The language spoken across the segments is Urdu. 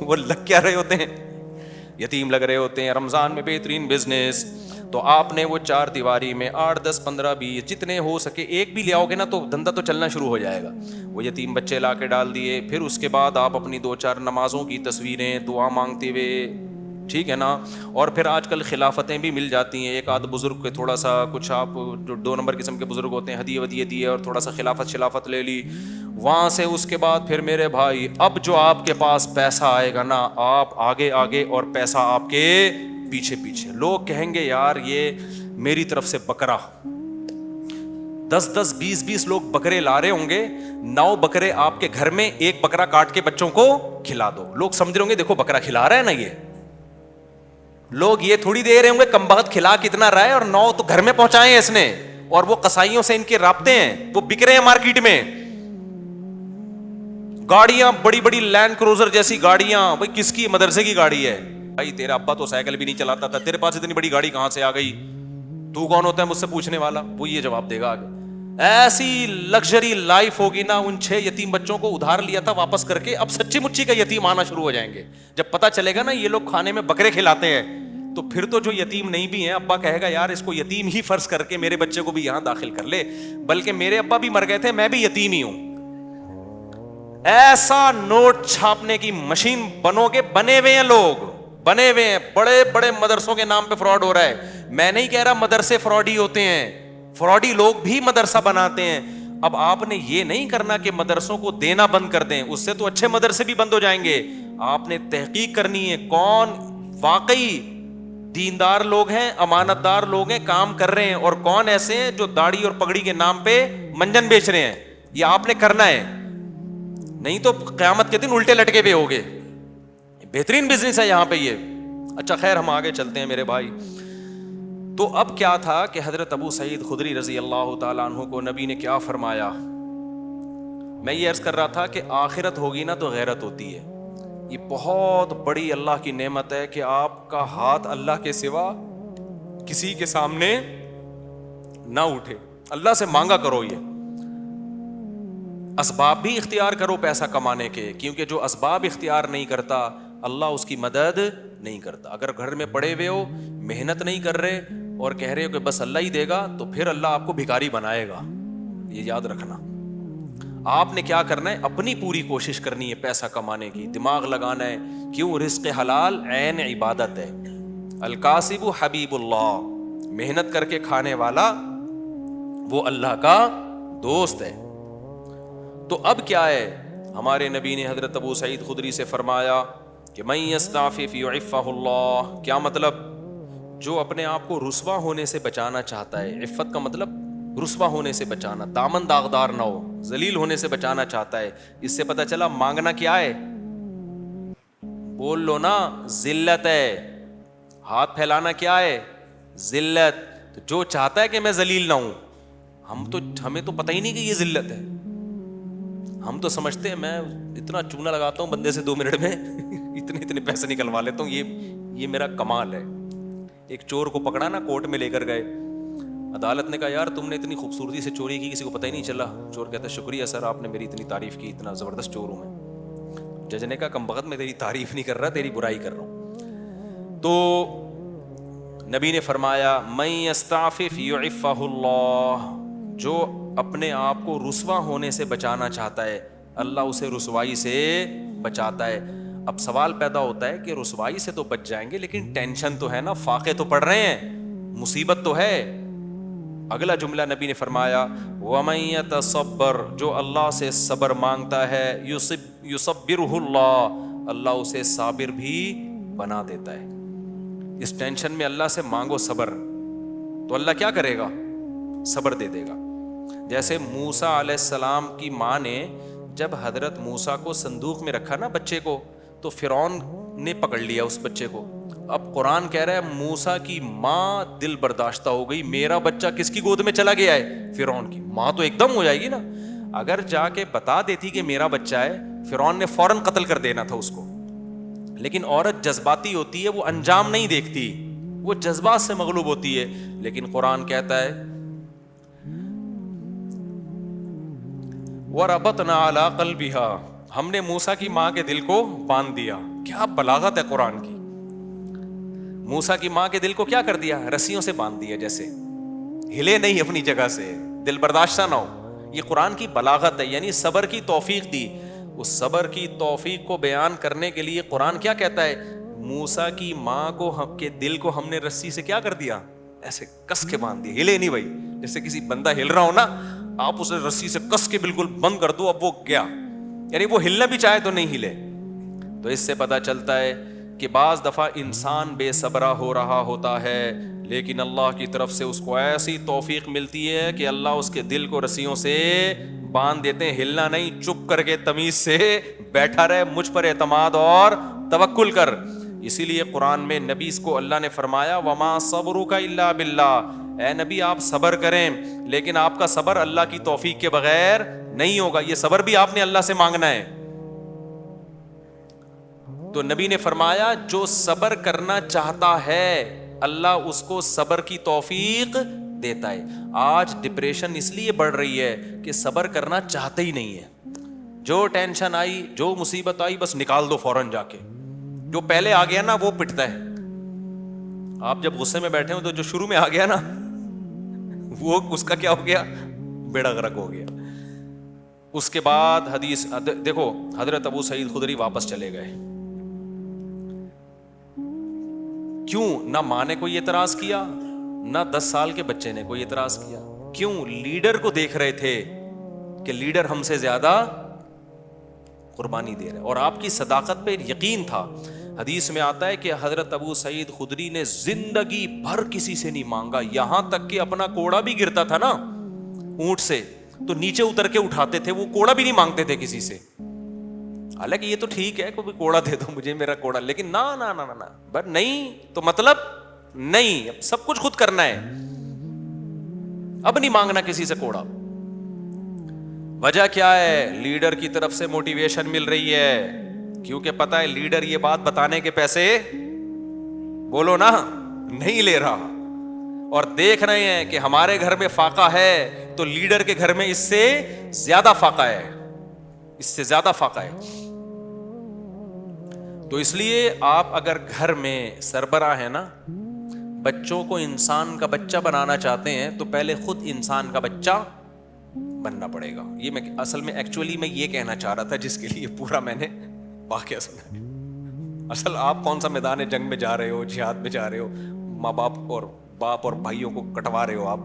وہ لگ کیا رہے ہوتے ہیں؟ یتیم لگ رہے ہوتے ہیں. رمضان میں بہترین بزنس. تو آپ نے وہ 4 دیواری میں 8 10 15 20 جتنے ہو سکے ایک بھی لے آؤ گے نا تو دھندا تو چلنا شروع ہو جائے گا. وہ یتیم بچے لا کے ڈال دیے. پھر اس کے بعد آپ اپنی 2-4 نمازوں کی تصویریں دعا مانگتے ہوئے, ٹھیک ہے نا. اور پھر آج کل خلافتیں بھی مل جاتی ہیں, ایک آدھ بزرگ کے تھوڑا سا کچھ آپ جو 2 نمبر قسم کے بزرگ ہوتے ہیں ہدیے ودیے دیے اور تھوڑا سا خلافت لے لی. وہاں سے اس کے بعد پھر میرے بھائی اب جو آپ کے پاس پیسہ آئے گا نا, آپ آگے آگے اور پیسہ آپ کے پیچھے پیچھے. لوگ کہیں گے یار یہ میری طرف سے بکرا 10 20 لوگ بکرے لا رہے ہوں گے, 9 بکرے آپ کے گھر میں, 1 بکرا کاٹ کے بچوں کو کھلا دو. لوگ سمجھ رہے ہوں گے دیکھو بکرا کھلا رہا ہے نا, یہ لوگ یہ تھوڑی دے رہے ہوں گے کم بخت کھلا کتنا رہا ہے, اور 9 تو گھر میں پہنچائے ہیں اس نے, اور وہ قصائیوں سے ان کے رابطے ہیں, وہ بک رہے ہیں مارکیٹ میں. گاڑیاں بڑی بڑی لینڈ کروزر جیسی گاڑیاں, بھائی کس کی مدرسے کی گاڑی ہے بھائی؟ تیرا ابا تو سائیکل بھی نہیں چلاتا تھا, تیرے پاس اتنی بڑی گاڑی کہاں سے آ گئی؟ تو کون ہوتا ہے مجھ سے پوچھنے والا؟ وہ یہ جواب دے گا آگے. ایسی لگژری لائف ہوگی نا. ان 6 یتیم بچوں کو ادھار لیا تھا واپس کر کے, اب سچی مچی کا یتیم آنا شروع ہو جائیں گے. جب پتا چلے گا نا یہ لوگ کھانے میں بکرے کھلاتے ہیں, تو پھر تو جو یتیم نہیں بھی ہیں, ابا کہے گا یار اس کو یتیم ہی فرض کر کے میرے بچے کو بھی یہاں داخل کر لے, بلکہ میرے ابا بھی مر گئے تھے, میں بھی یتیم ہی ہوں. ایسا نوٹ چھاپنے کی مشین بنو گے, بنے ہوئے ہیں لوگ, بنے ہوئے ہیں. بڑے بڑے مدرسوں کے نام پہ فراڈ ہو رہا ہے. میں نہیں کہہ رہا مدرسے فراڈی ہوتے ہیں, فراڈی لوگ بھی مدرسہ بناتے ہیں. اب آپ نے یہ نہیں کرنا کہ مدرسوں کو دینا بند کر دیں, اس سے تو اچھے مدرسے بھی بند ہو جائیں گے. آپ نے تحقیق کرنی ہے کون واقعی دیندار لوگ ہیں, امانت دار لوگ ہیں, کام کر رہے ہیں, اور کون ایسے ہیں جو داڑھی اور پگڑی کے نام پہ منجن بیچ رہے ہیں. یہ آپ نے کرنا ہے, نہیں تو قیامت کے دن الٹے لٹکے ہوئے ہوگے. بہترین بزنس ہے یہاں پہ یہ. اچھا خیر ہم آگے چلتے ہیں میرے بھائی. تو اب کیا تھا کہ حضرت ابو سعید خدری رضی اللہ تعالیٰ عنہ کو نبی نے کیا فرمایا؟ میں یہ عرض کر رہا تھا کہ آخرت ہوگی نا تو غیرت ہوتی ہے. یہ بہت بڑی اللہ کی نعمت ہے کہ آپ کا ہاتھ اللہ کے سوا کسی کے سامنے نہ اٹھے. اللہ سے مانگا کرو, یہ اسباب بھی اختیار کرو پیسہ کمانے کے, کیونکہ جو اسباب اختیار نہیں کرتا اللہ اس کی مدد نہیں کرتا. اگر گھر میں پڑے ہوئے ہو, محنت نہیں کر رہے اور کہہ رہے ہو کہ بس اللہ ہی دے گا, تو پھر اللہ آپ کو بھکاری بنائے گا. یہ یاد رکھنا. آپ نے کیا کرنا ہے, اپنی پوری کوشش کرنی ہے پیسہ کمانے کی, دماغ لگانا ہے. کیوں؟ رزق حلال عین عبادت ہے. الکاسب حبیب اللہ, محنت کر کے کھانے والا وہ اللہ کا دوست ہے. تو اب کیا ہے, ہمارے نبی نے حضرت ابو سعید خدری سے فرمایا کہ من یستعفف یعفہ اللہ. کیا مطلب؟ جو اپنے آپ کو رسوا ہونے سے بچانا چاہتا ہے, عفت کا مطلب رسوا ہونے سے بچانا, دامن داغدار نہ ہو, ذلیل ہونے سے بچانا چاہتا ہے. اس سے پتا چلا مانگنا کیا ہے, بول لو نا, ذلت ہے. ہاتھ پھیلانا کیا ہے, ذلت. تو جو چاہتا ہے کہ میں ذلیل نہ ہوں, ہمیں تو پتہ ہی نہیں کہ یہ ذلت ہے. ہم تو سمجھتے ہیں میں اتنا چونا لگاتا ہوں بندے سے 2 منٹ میں اتنے پیسے نکلوا لیتا ہوں, یہ میرا کمال ہے. ایک چور کو پکڑا نا, کورٹ میں لے کر گئے, عدالت نے کہا یار تم نے اتنی خوبصورتی سے چوری کی, کسی کو پتہ ہی نہیں چلا. چور کہتا ہے شکریہ سر, آپ نے میری اتنی تعریف کی, اتنا زبردست چور ہوں میں. جج نے کہا کم بخت میں تیری تعریف نہیں کر رہا, تیری برائی کر رہا ہوں. تو نبی نے فرمایا من یستعفف یعفہ اللہ, جو اپنے آپ کو رسوا ہونے سے بچانا چاہتا ہے اللہ اسے رسوائی سے بچاتا ہے. اب سوال پیدا ہوتا ہے کہ رسوائی سے تو بچ جائیں گے, لیکن ٹینشن تو ہے نا, فاقے تو پڑ رہے ہیں, مصیبت تو ہے. اگلا جملہ نبی نے فرمایا وَمَن يَتَصَبَّرْ, جو اللہ سے صبر مانگتا ہے, يُصَبِّرْهُ اللہ, اللہ اسے صابر بھی بنا دیتا ہے. اس ٹینشن میں اللہ سے مانگو صبر, تو اللہ کیا کرے گا, صبر دے دے گا. جیسے موسیٰ علیہ السلام کی ماں نے جب حضرت موسیٰ کو صندوق میں رکھا نا بچے کو, تو فرعون نے پکڑ لیا اس بچے کو. اب قرآن کہہ رہا ہے موسیٰ کی ماں دل برداشتہ ہو گئی, میرا بچہ کس کی گود میں چلا گیا ہے, فرعون کی. ماں تو ایک دم ہو جائے گی نا. اگر جا کے بتا دیتی کہ میرا بچہ ہے, فرعون نے فوراً قتل کر دینا تھا اس کو. لیکن عورت جذباتی ہوتی ہے, وہ انجام نہیں دیکھتی, وہ جذبات سے مغلوب ہوتی ہے. لیکن قرآن کہتا ہے وَرَبَطْنَا عَلَىٰ قَلْبِهَا, ہم نے موسیٰ کی ماں کے دل کو باندھ دیا. کیا بلاغت ہے قرآن کی. موسیٰ کی ماں کے دل کو کیا کر دیا؟ رسیوں سے باندھ دیا, جیسے ہلے نہیں اپنی جگہ سے, دل برداشتہ نہ ہو. یہ قرآن کی بلاغت ہے, یعنی صبر کی توفیق دی. اس صبر کی توفیق کو بیان کرنے کے لیے قرآن کیا کہتا ہے؟ موسیٰ کی ماں کو کے دل کو ہم نے رسی سے کیا کر دیا؟ ایسے کس کے باندھ دیا, ہلے نہیں بھائی. جیسے کسی بندہ ہل رہا ہو نا, آپ اسے رسی سے کس کے بالکل بند کر دو, اب وہ گیا, یعنی وہ ہلنا بھی چاہے تو نہیں ہلے. تو اس سے پتہ چلتا ہے کہ بعض دفعہ انسان بے صبرا ہو رہا ہوتا ہے, لیکن اللہ کی طرف سے اس کو ایسی توفیق ملتی ہے کہ اللہ اس کے دل کو رسیوں سے باندھ دیتے ہیں. ہلنا نہیں, چپ کر کے تمیز سے بیٹھا رہے, مجھ پر اعتماد اور توکل کر. اسی لیے قرآن میں نبی کو اللہ نے فرمایا وما صبرک الا باللہ, اے نبی آپ صبر کریں, لیکن آپ کا صبر اللہ کی توفیق کے بغیر نہیں ہوگا. یہ صبر بھی آپ نے اللہ سے مانگنا ہے. تو نبی نے فرمایا جو صبر کرنا چاہتا ہے اللہ اس کو صبر کی توفیق دیتا ہے. آج ڈپریشن اس لیے بڑھ رہی ہے کہ صبر کرنا چاہتے ہی نہیں ہے. جو ٹینشن آئی, جو مصیبت آئی, بس نکال دو فوراً جا کے. جو پہلے آ گیا نا وہ پٹتا ہے. آپ جب غصے میں بیٹھے ہو تو جو شروع میں آ گیا نا وہ اس کا کیا ہو گیا؟ بیڑا غرق ہو گیا. اس کے بعد حدیث دیکھو, حضرت ابو سعید خدری واپس چلے گئے. کیوں؟ نہ ماں نے کوئی اعتراض کیا, نہ 10 سال کے بچے نے کوئی اعتراض کیا. کیوں؟ لیڈر کو دیکھ رہے تھے کہ لیڈر ہم سے زیادہ قربانی دے رہے, اور آپ کی صداقت پہ یقین تھا. حدیث میں آتا ہے کہ حضرت ابو سعید خدری نے زندگی بھر کسی سے نہیں مانگا, یہاں تک کہ اپنا کوڑا بھی گرتا تھا نا اونٹ سے تو نیچے اتر کے اٹھاتے تھے, وہ کوڑا بھی نہیں مانگتے تھے کسی سے. حالانکہ یہ تو ٹھیک ہے کوئی کوڑا دے دو مجھے, میرا کوڑا, لیکن نہ نہ نہ نہ بس نہیں, تو مطلب نہیں, اب سب کچھ خود کرنا ہے, اب نہیں مانگنا کسی سے کوڑا. وجہ کیا ہے؟ لیڈر کی طرف سے موٹیویشن مل رہی ہے, کیونکہ پتا ہے لیڈر یہ بات بتانے کے پیسے بولو نا نہیں لے رہا, اور دیکھ رہے ہیں کہ ہمارے گھر میں فاقہ ہے تو لیڈر کے گھر میں اس سے زیادہ فاقہ ہے, اس سے زیادہ فاقہ ہے. تو اس لیے آپ اگر گھر میں سربراہ ہیں نا, بچوں کو انسان کا بچہ بنانا چاہتے ہیں تو پہلے خود انسان کا بچہ بننا پڑے گا. یہ میں اصل میں ایکچولی میں یہ کہنا چاہ رہا تھا جس کے لیے پورا میں نے واقعہ سنا. اصل آپ کون سا میدان جنگ میں جا رہے ہو, جہاد میں جا رہے ہو, ماں باپ اور بھائیوں کو کٹوا رہے ہو آپ.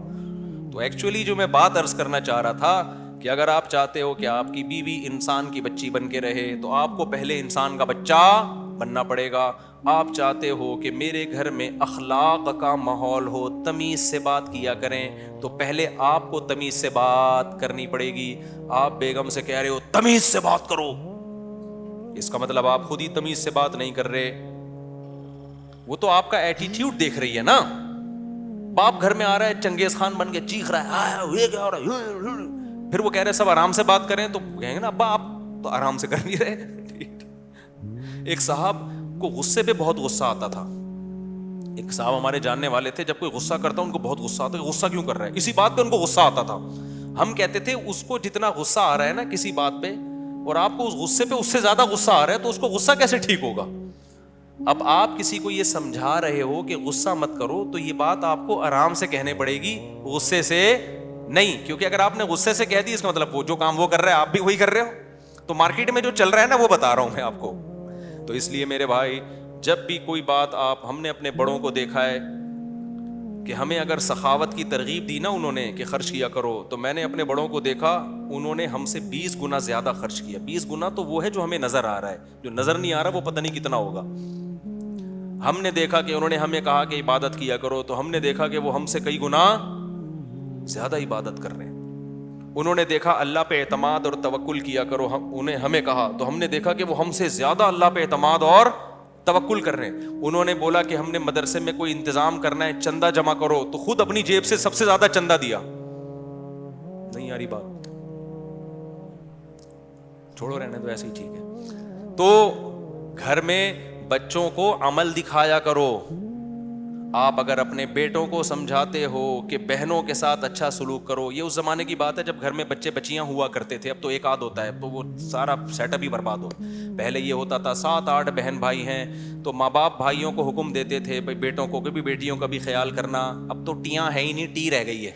تو ایکچولی جو میں بات عرض کرنا چاہ رہا تھا کہ اگر آپ چاہتے ہو کہ آپ کی بیوی انسان کی بچی بن کے رہے تو آپ کو پہلے انسان کا بچہ بننا پڑے گا. آپ چاہتے ہو کہ میرے گھر میں اخلاق کا ماحول ہو, تمیز سے بات کیا کریں, تو پہلے آپ کو تمیز سے بات کرنی پڑے گی. آپ بیگم سے کہہ رہے ہو تمیز سے بات کرو, اس کا مطلب آپ خود ہی تمیز سے بات نہیں کر رہے. وہ تو آپ کا ایٹیٹیوڈ دیکھ رہی ہے نا. باپ گھر میں آ رہا ہے چنگیز خان بن کے چیخ رہا ہے, پھر وہ کہہ رہے سب آرام سے بات کریں, تو کہیں گے نا ابا آپ تو آرام سے کر نہیں رہے. ایک صاحب کو غصے پہ بہت غصہ آتا تھا. ایک صاحب ہمارے جاننے والے تھے, جب کوئی غصہ کرتا ان کو بہت غصہ آتا, غصہ کیوں کر رہا ہے, اسی بات پہ ان کو غصہ آتا تھا. ہم کہتے تھے اس کو جتنا غصہ آ رہا ہے نا کسی بات پہ, اور آپ کو اس غصے پہ اس سے زیادہ غصہ آ رہا ہے, تو اس کو غصہ کیسے ٹھیک ہوگا؟ اب آپ کسی کو یہ سمجھا رہے ہو کہ غصہ مت کرو, تو یہ بات آپ کو آرام سے کہنے پڑے گی, غصے سے نہیں. کیونکہ اگر آپ نے غصے سے کہہ دی, اس کا مطلب وہ جو کام وہ کر رہا ہے آپ بھی وہی کر رہے ہو. تو مارکیٹ میں جو چل رہا ہے نا وہ بتا رہا ہوں میں آپ کو. تو اس لیے میرے بھائی, جب بھی کوئی بات ہم نے اپنے بڑوں کو دیکھا ہے کہ ہمیں اگر سخاوت کی ترغیب دی نا انہوں نے کہ خرچ کیا کرو, تو میں نے اپنے بڑوں کو دیکھا انہوں نے ہم سے 20 گنا زیادہ خرچ کیا. 20 گنا تو وہ ہے جو ہمیں نظر آ رہا ہے, جو نظر نہیں آ رہا وہ پتہ نہیں کتنا ہوگا. ہم نے دیکھا کہ انہوں نے ہمیں کہا کہ عبادت کیا کرو, تو ہم نے دیکھا کہ وہ ہم سے کئی گنا زیادہ عبادت کر رہے ہیں. انہوں نے دیکھا اللہ پہ اعتماد اور توکل کیا کرو, ہمیں کہا, تو ہم نے دیکھا کہ وہ ہم سے زیادہ اللہ پہ اعتماد اور توکل کر رہے ہیں. انہوں نے بولا کہ ہم نے مدرسے میں کوئی انتظام کرنا ہے, چندہ جمع کرو, تو خود اپنی جیب سے سب سے زیادہ چندہ دیا. نہیں آ رہی بات, چھوڑو رہنے دو, ایسے ہی ٹھیک ہے. تو گھر میں بچوں کو عمل دکھایا کرو, آپ اگر اپنے بیٹوں کو سمجھاتے ہو کہ بہنوں کے ساتھ اچھا سلوک کرو, یہ اس زمانے کی بات ہے جب گھر میں بچے بچیاں ہوا کرتے تھے, اب تو ایک آدھ ہوتا ہے, تو وہ سارا سیٹ اپ ہی برباد ہو. پہلے یہ ہوتا تھا 7-8 بہن بھائی ہیں تو ماں باپ بھائیوں کو حکم دیتے تھے بھائی بیٹوں کو بھی بیٹیوں کا بھی خیال کرنا. اب تو ٹیاں ہے ہی نہیں, ٹی رہ گئی ہے,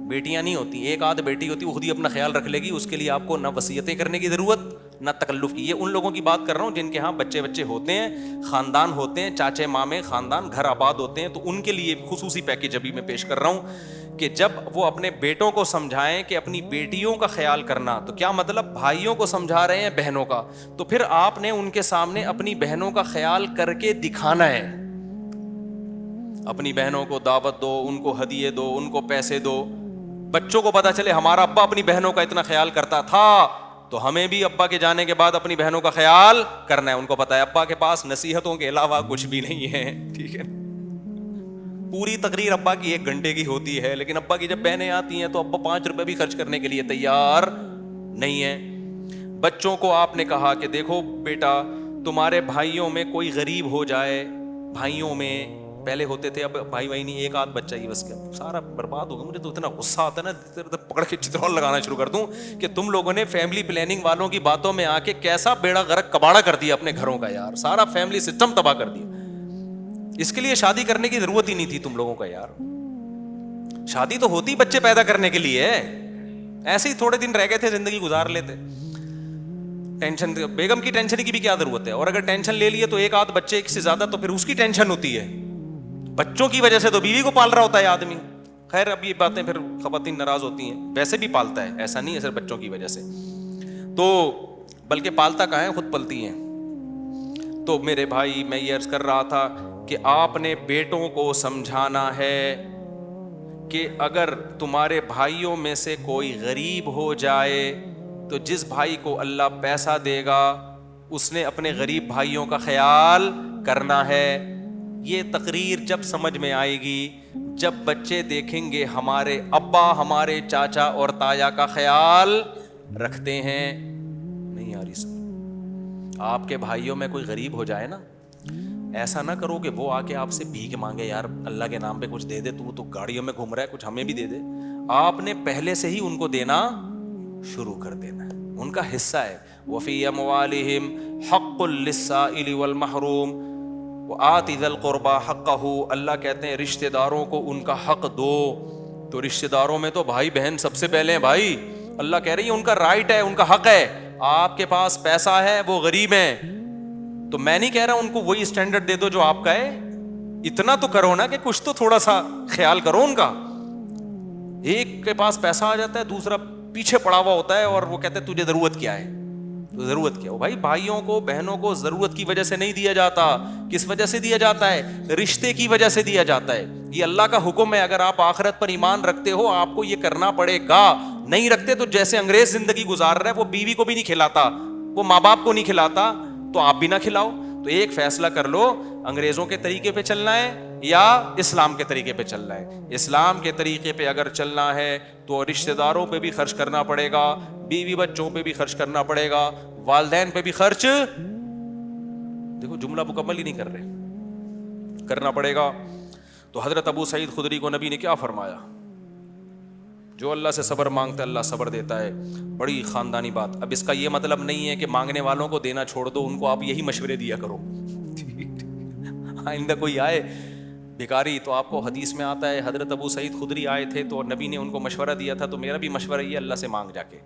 بیٹیاں نہیں ہوتی, ایک آدھ بیٹی ہوتی وہ خود ہی اپنا خیال رکھ لے گی, اس کے لیے آپ کو نہ وصیتیں کرنے کی ضرورت نہ تکلف کی. یہ ان لوگوں کی بات کر رہا ہوں جن کے ہاں بچے ہوتے ہیں, خاندان ہوتے ہیں, چاچے مامے خاندان گھر آباد ہوتے ہیں, تو ان کے لیے خصوصی پیکیج ابھی میں پیش کر رہا ہوں کہ جب وہ اپنے بیٹوں کو سمجھائیں کہ اپنی بیٹیوں کا خیال کرنا, تو کیا مطلب بھائیوں کو سمجھا رہے ہیں بہنوں کا, تو پھر آپ نے ان کے سامنے اپنی بہنوں کا خیال کر کے دکھانا ہے. اپنی بہنوں کو دعوت دو, ان کو ہدیے دو, ان کو پیسے دو, بچوں کو پتا چلے ہمارا ابا اپنی بہنوں کا اتنا خیال کرتا تھا تو ہمیں بھی ابا کے جانے کے بعد اپنی بہنوں کا خیال کرنا ہے. ان کو پتا ہے ابا کے پاس نصیحتوں کے علاوہ کچھ بھی نہیں ہے, ٹھیک ہے. پوری تقریر ابا کی 1 گھنٹے کی ہوتی ہے, لیکن ابا کی جب بہنیں آتی ہیں تو ابا 5 روپے بھی خرچ کرنے کے لیے تیار نہیں ہے. بچوں کو آپ نے کہا کہ دیکھو بیٹا, تمہارے بھائیوں میں کوئی غریب ہو جائے, بھائیوں میں پہلے ہوتے تھے, اب بھائی نہیں, ایک آدھ بچہ ہی بس, کیا سارا برباد ہوگا. مجھے تو اتنا غصہ آتا ہے نا, پکڑ کے چترول لگانا شروع کر دوں کہ تم لوگوں نے فیملی پلاننگ والوں کی باتوں میں آ کے کیسا بیڑا غرق کباڑا کر دیا اپنے گھروں کا یار, سارا فیملی سسٹم تباہ کر دیا. اس کے لیے شادی کرنے کی ضرورت ہی نہیں تھی تم لوگوں کا یار. شادی تو ہوتی بچے پیدا کرنے کے لیے, ایسے ہی تھوڑے دن رہ گئے تھے زندگی گزار لیتے. ٹینشن, بیگم کی ٹینشن کی بھی کیا ضرورت ہے, اور اگر ٹینشن لے لیے تو ایک آدھ بچے ایک سے زیادہ تو پھر اس کی ٹینشن ہوتی ہے. بچوں کی وجہ سے تو بیوی کو پال رہا ہوتا ہے آدمی. خیر اب یہ باتیں پھر خواتین ناراض ہوتی ہیں, ویسے بھی پالتا ہے, ایسا نہیں ہے صرف بچوں کی وجہ سے, تو بلکہ پالتا کہاں ہے, خود پلتی ہیں. تو میرے بھائی میں یہ عرض کر رہا تھا کہ آپ نے بیٹوں کو سمجھانا ہے کہ اگر تمہارے بھائیوں میں سے کوئی غریب ہو جائے تو جس بھائی کو اللہ پیسہ دے گا اس نے اپنے غریب بھائیوں کا خیال کرنا ہے. یہ تقریر جب سمجھ میں آئے گی جب بچے دیکھیں گے ہمارے ابا ہمارے چاچا اور تایا کا خیال رکھتے ہیں. نہیں آ رہی سمجھ. آپ کے بھائیوں میں کوئی غریب ہو جائے نا, ایسا نہ کرو کہ وہ آ کے آپ سے بھیک مانگے, یار اللہ کے نام پہ کچھ دے دے, تو گاڑیوں میں گھوم رہا ہے, کچھ ہمیں بھی دے دے. آپ نے پہلے سے ہی ان کو دینا شروع کر دینا ہے, ان کا حصہ ہے. وفی اموالہم حق للسائل والمحروم وآت ذی القربى حقہ. اللہ کہتے ہیں رشتہ داروں کو ان کا حق دو. تو رشتہ داروں میں تو بھائی بہن سب سے پہلے ہیں بھائی. اللہ کہہ رہی ہے ان کا رائٹ ہے, ان کا حق ہے. آپ کے پاس پیسہ ہے, وہ غریب ہیں, تو میں نہیں کہہ رہا ان کو وہی اسٹینڈرڈ دے دو جو آپ کا ہے, اتنا تو کرو نا کہ کچھ تو تھوڑا سا خیال کرو ان کا. ایک کے پاس پیسہ آ جاتا ہے, دوسرا پیچھے پڑا ہوا ہوتا ہے اور وہ کہتے ہیں تجھے ضرورت کیا ہے, تو ضرورت کیا ہو بھائی. بھائیوں کو بہنوں کو ضرورت کی وجہ سے نہیں دیا جاتا. کس وجہ سے دیا جاتا ہے؟ رشتے کی وجہ سے دیا جاتا ہے. یہ اللہ کا حکم ہے, اگر آپ آخرت پر ایمان رکھتے ہو آپ کو یہ کرنا پڑے گا. نہیں رکھتے تو جیسے انگریز زندگی گزار رہا ہے, وہ بیوی کو بھی نہیں کھلاتا, وہ ماں باپ کو نہیں کھلاتا, تو آپ بھی نہ کھلاؤ. تو ایک فیصلہ کر لو, انگریزوں کے طریقے پہ چلنا ہے یا اسلام کے طریقے پہ چلنا ہے. اسلام کے طریقے پہ اگر چلنا ہے تو رشتہ داروں پہ بھی خرچ کرنا پڑے گا, بیوی بچوں پہ بھی خرچ کرنا پڑے گا, والدین پہ بھی خرچ, دیکھو جملہ مکمل ہی نہیں کر رہے, کرنا پڑے گا. تو حضرت ابو سعید خدری کو نبی نے کیا فرمایا؟ جو اللہ سے صبر مانگتا ہے اللہ صبر دیتا ہے. بڑی خاندانی بات. اب اس کا یہ مطلب نہیں ہے کہ مانگنے والوں کو دینا چھوڑ دو, ان کو آپ یہی مشورے دیا کرو. آئندہ کوئی آئے بھکاری تو آپ کو حدیث میں آتا ہے حضرت ابو سعید خدری آئے تھے تو نبی نے ان کو مشورہ دیا تھا, تو میرا بھی مشورہ یہ اللہ سے مانگ جا کے.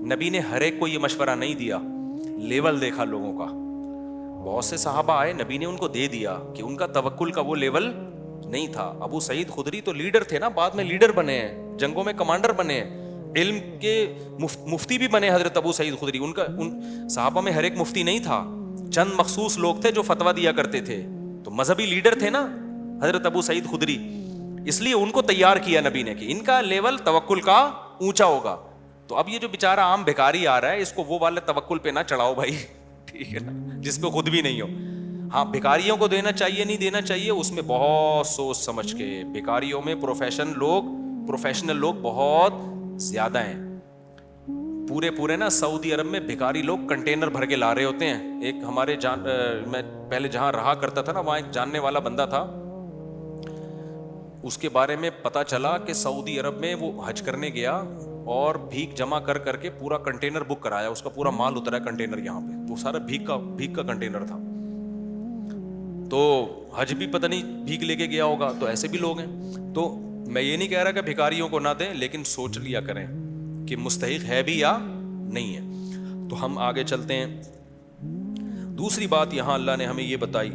نبی نے ہر ایک کو یہ مشورہ نہیں دیا, لیول دیکھا لوگوں کا. بہت سے صحابہ آئے, نبی نے ان کو دے دیا کہ ان کا توکل کا وہ لیول نہیں تھا. ابو سعید خدری تو لیڈر تھے نا, بعد میں لیڈر بنے ہیں, جنگوں میں کمانڈر بنے ہیں, علم کے مفتی بھی بنے حضرت ابو سعید خدری. ان صحابہ میں ہر ایک مفتی نہیں تھا, چند مخصوص لوگ تھے جو فتویٰ دیا کرتے تھے. تو مذہبی لیڈر تھے نا حضرت ابو سعید خدری, اس لیے ان کو تیار کیا نبی نے کہ ان کا لیول توکل کا اونچا ہوگا. تو اب یہ جو بیچارہ عام بھکاری آ رہا ہے, اس کو وہ والے توکل پہ نہ چڑھاؤ بھائی, ٹھیک ہے نا, جس پہ خود بھی نہیں ہو. ہاں بھکاریوں کو دینا چاہیے نہیں دینا چاہیے, اس میں بہت سوچ سمجھ کے. بھکاریوں میں پروفیشنل لوگ بہت زیادہ ہیں. پورے نا سعودی عرب میں بھکاری لوگ کنٹینر بھر کے لا رہے ہوتے ہیں. ایک ہمارے میں پہلے جہاں رہا کرتا تھا نا, وہاں ایک جاننے والا بندہ تھا, اس کے بارے میں پتا چلا کہ سعودی عرب میں وہ حج کرنے گیا اور بھیک جمع کر کر کے پورا کنٹینر بک کرایا, اس کا پورا مال اترا کنٹینر یہاں پہ, وہ سارا بھیک کا کنٹینر تھا. تو حج بھی پتہ نہیں بھیک لے کے گیا ہوگا, تو ایسے بھی لوگ ہیں. تو میں یہ نہیں کہہ رہا کہ بھکاریوں کو نہ دیں, لیکن سوچ لیا کریں کہ مستحق ہے بھی یا نہیں ہے. تو ہم آگے چلتے ہیں. دوسری بات یہاں اللہ نے ہمیں یہ بتائی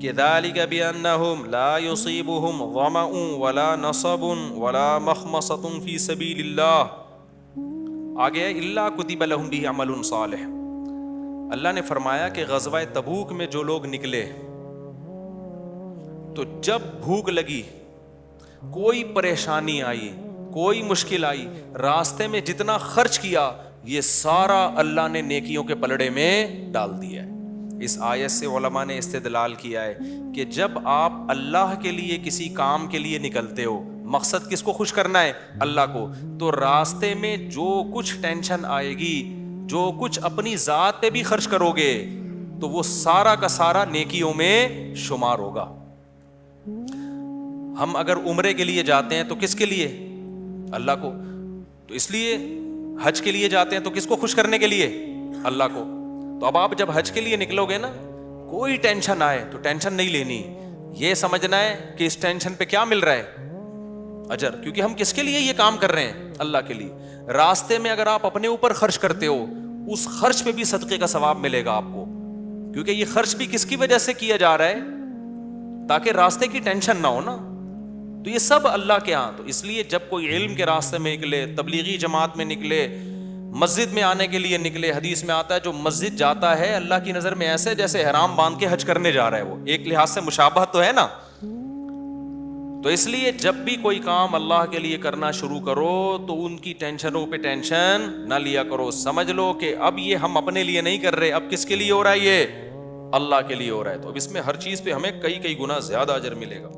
کہ ذَلِكَ بِأَنَّهُمْ لَا يُصِيبُهُمْ ظَمَأٌ وَلَا نَصَبٌ وَلَا مَخْمَصَةٌ فِي سَبِيلِ اللَّهِ. آگے إِلَّا كُتِبَ لَهُمْ بِهِ عَمَلٌ صَالِحٌ. اللہ نے فرمایا کہ غزوہ تبوک میں جو لوگ نکلے تو جب بھوک لگی, کوئی پریشانی آئی, کوئی مشکل آئی, راستے میں جتنا خرچ کیا یہ سارا اللہ نے نیکیوں کے پلڑے میں ڈال دیا ہے. اس آیت سے علماء نے استدلال کیا ہے کہ جب آپ اللہ کے لیے کسی کام کے لیے نکلتے ہو, مقصد کس کو خوش کرنا ہے, اللہ کو, تو راستے میں جو کچھ ٹینشن آئے گی, جو کچھ اپنی ذات پہ بھی خرچ کرو گے, تو وہ سارا کا سارا نیکیوں میں شمار ہوگا. ہم اگر عمرے کے لیے جاتے ہیں تو کس کے لیے, اللہ کو, تو اس لیے حج کے لیے جاتے ہیں تو کس کو خوش کرنے کے لیے, اللہ کو. تو اب آپ جب حج کے لیے نکلو گے نا, کوئی ٹینشن آئے تو ٹینشن نہیں لینی, یہ سمجھنا ہے کہ اس ٹینشن پہ کیا مل رہا ہے, اجر, کیونکہ ہم کس کے لیے یہ کام کر رہے ہیں, اللہ کے لیے. راستے میں اگر آپ اپنے اوپر خرچ کرتے ہو, اس خرچ پہ بھی صدقے کا ثواب ملے گا آپ کو, کیونکہ یہ خرچ بھی کس کی وجہ سے کیا جا رہا ہے, تاکہ راستے کی ٹینشن نہ ہو نا. تو یہ سب اللہ کے ہاں. تو اس لیے جب کوئی علم کے راستے میں نکلے, تبلیغی جماعت میں نکلے, مسجد میں آنے کے لیے نکلے, حدیث میں آتا ہے جو مسجد جاتا ہے اللہ کی نظر میں ایسے جیسے احرام باندھ کے حج کرنے جا رہا ہے, وہ ایک لحاظ سے مشابہت تو ہے نا. تو اس لیے جب بھی کوئی کام اللہ کے لیے کرنا شروع کرو تو ان کی ٹینشنوں پہ ٹینشن نہ لیا کرو, سمجھ لو کہ اب یہ ہم اپنے لیے نہیں کر رہے, اب کس کے لیے ہو رہا ہے, یہ اللہ کے لیے ہو رہا ہے. تو اب اس میں ہر چیز پہ ہمیں کئی گنا زیادہ اجر ملے گا.